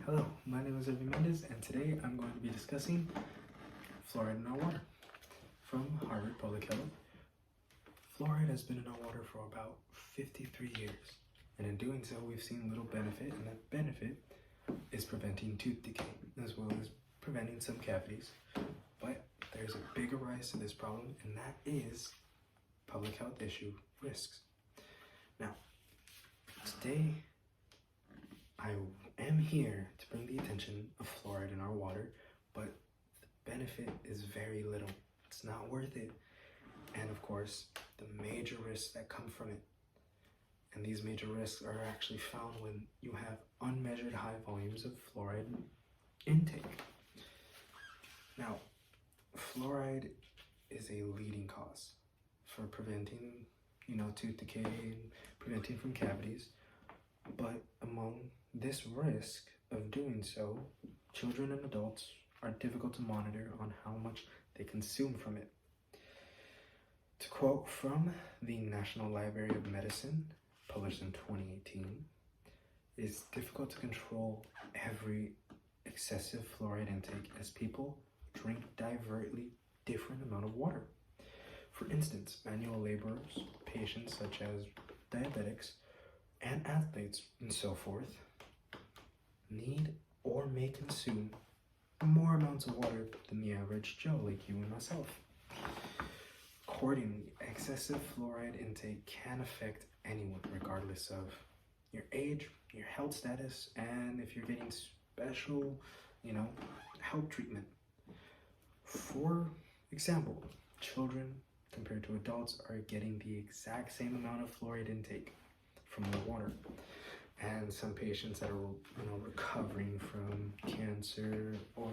Hello, my name is Irving Mendez, and today I'm going to be discussing fluoride in our water from Harvard Public Health. Fluoride has been in our water for about 53 years, and in doing so, we've seen little benefit, and that benefit is preventing tooth decay, as well as preventing some cavities. But there's a bigger rise to this problem, and that is public health issue risks. Now, today, I am here to bring the attention of fluoride in our water, but the benefit is very little. It's not worth it. And of course, the major risks that come from it. And these major risks are actually found when you have unmeasured high volumes of fluoride intake. Now, fluoride is a leading cause for preventing, tooth decay and preventing from cavities. But among this risk of doing so, children and adults are difficult to monitor on how much they consume from it. To quote from the National Library of Medicine, published in 2018, it is difficult to control every excessive fluoride intake as people drink diversely different amount of water. For instance, manual laborers, patients such as diabetics, and athletes and so forth need or may consume more amounts of water than the average Joe like you and myself. Accordingly, excessive fluoride intake can affect anyone regardless of your age, your health status, and if you're getting special, health treatment. For example, children compared to adults are getting the exact same amount of fluoride intake from the water, and some patients that are recovering from cancer or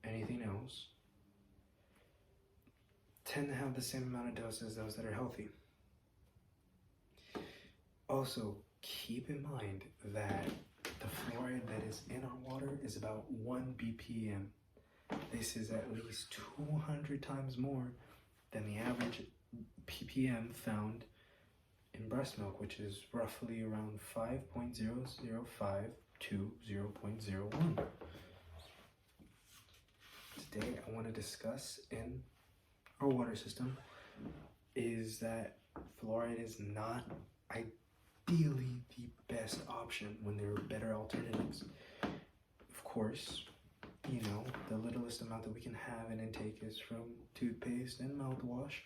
anything else tend to have the same amount of dose as those that are healthy. Also, keep in mind that the fluoride that is in our water is about 1 BPM. This is at least 200 times more than the average ppm found in breast milk, which is roughly around 5.005 to 0.01. Today I want to discuss in our water system is that fluoride is not ideally the best option when there are better alternatives. Of course, the littlest amount that we can have in intake is from toothpaste and mouthwash.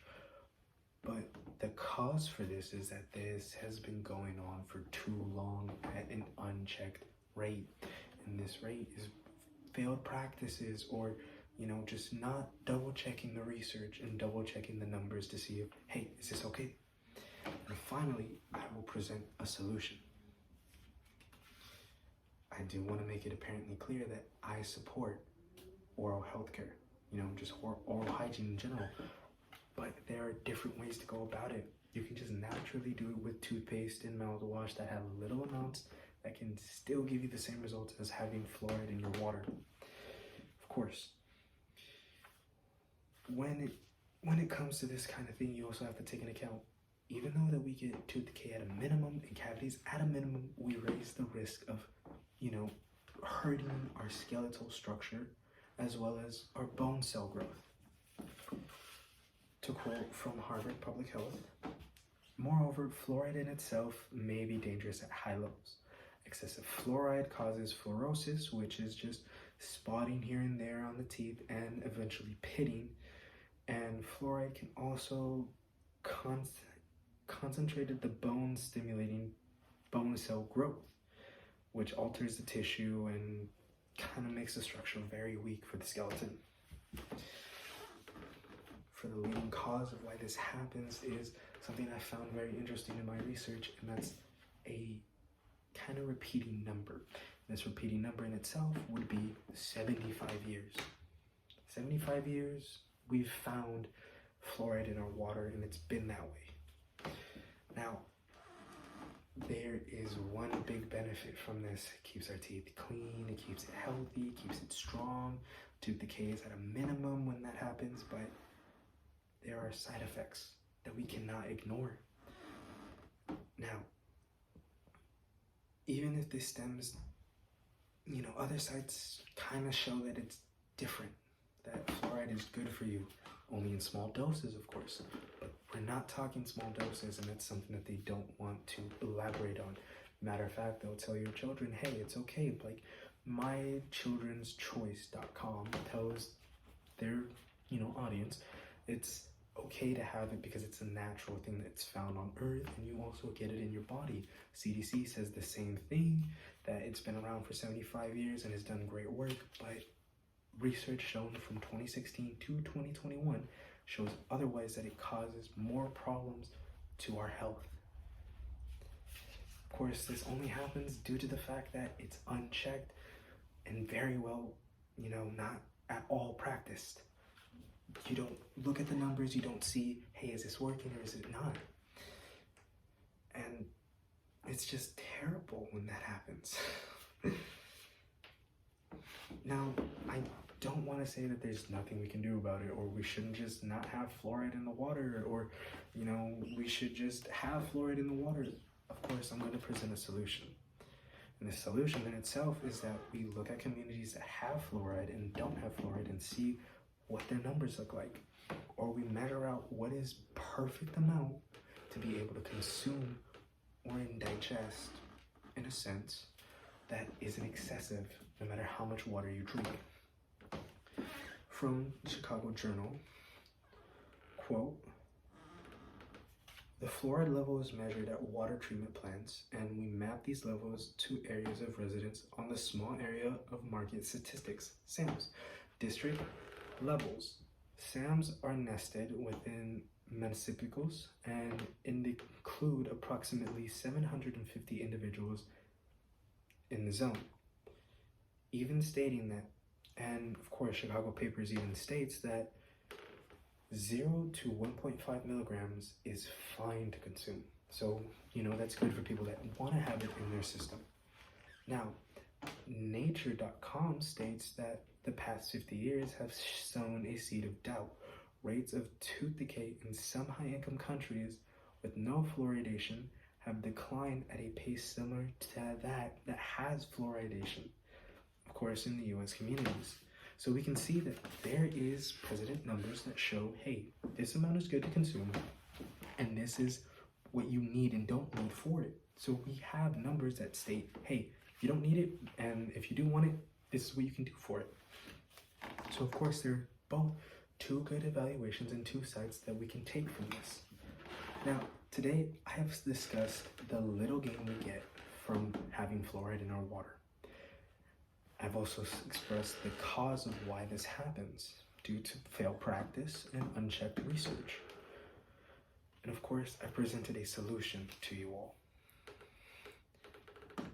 But the cause for this is that this has been going on for too long at an unchecked rate. And this rate is failed practices or, just not double checking the research and double checking the numbers to see if, hey, is this okay? And finally, I will present a solution. I do want to make it apparently clear that I support oral health care, just oral hygiene in general. But there are different ways to go about it. You can just naturally do it with toothpaste and mouthwash that have little amounts that can still give you the same results as having fluoride in your water. Of course, when it comes to this kind of thing, you also have to take into account, even though that we get tooth decay at a minimum and cavities at a minimum, we raise the risk of, hurting our skeletal structure as well as our bone cell growth. To quote from Harvard Public Health, moreover, fluoride in itself may be dangerous at high levels. Excessive fluoride causes fluorosis, which is just spotting here and there on the teeth and eventually pitting. And fluoride can also concentrate the bone, stimulating bone cell growth, which alters the tissue and kind of makes the structure very weak for the skeleton. For the leading cause of why this happens is something I found very interesting in my research, and that's a kind of repeating number. This repeating number in itself would be 75 years. 75 years we've found fluoride in our water, and it's been that way. Now, there is one big benefit from this. It keeps our teeth clean, it keeps it healthy, it keeps it strong. Tooth decay is at a minimum when that happens, but there are side effects that we cannot ignore. Now, even if this stems other sites kind of show that it's different, that fluoride is good for you, only in small doses, of course. But we're not talking small doses, and that's something that they don't want to elaborate on. Matter of fact, they'll tell your children, hey, it's okay. Like mychildrenschoice.com tells their, audience, it's okay to have it because it's a natural thing that's found on Earth, and you also get it in your body. CDC says the same thing, that it's been around for 75 years and has done great work, but research shown from 2016 to 2021 shows otherwise, that it causes more problems to our health. Of course, this only happens due to the fact that it's unchecked and very well, not at all practiced. You don't look at the numbers, you don't see, hey, is this working or is it not? And it's just terrible when that happens. Now, I don't want to say that there's nothing we can do about it, or we shouldn't just not have fluoride in the water, or, we should just have fluoride in the water. Of course, I'm going to present a solution. And the solution in itself is that we look at communities that have fluoride and don't have fluoride and see what their numbers look like. Or we measure out what is perfect amount to be able to consume or digest, in a sense, that isn't excessive no matter how much water you drink. From the Chicago Journal, quote, "The fluoride level is measured at water treatment plants, and we map these levels to areas of residence on the Small Area of Market Statistics, SAMS, district levels. SAMs are nested within municipalities and include approximately 750 individuals in the zone." Even stating that, and of course Chicago Papers even states that 0 to 1.5 milligrams is fine to consume. So, that's good for people that want to have it in their system. Now, Nature.com states that the past 50 years have sown a seed of doubt. Rates of tooth decay in some high-income countries with no fluoridation have declined at a pace similar to that has fluoridation, of course, in the U.S. communities. So we can see that there is precedent numbers that show, hey, this amount is good to consume, and this is what you need and don't need for it. So we have numbers that state, hey, you don't need it, and if you do want it, this is what you can do for it. So of course, they're both two good evaluations and two sides that we can take from this. Now, today I have discussed the little gain we get from having fluoride in our water. I've also expressed the cause of why this happens, due to failed practice and unchecked research. And of course, I presented a solution to you all.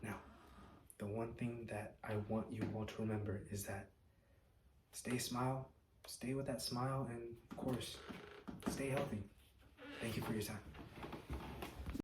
Now, the one thing that I want you all to remember is that stay with that smile, and of course, stay healthy. Thank you for your time.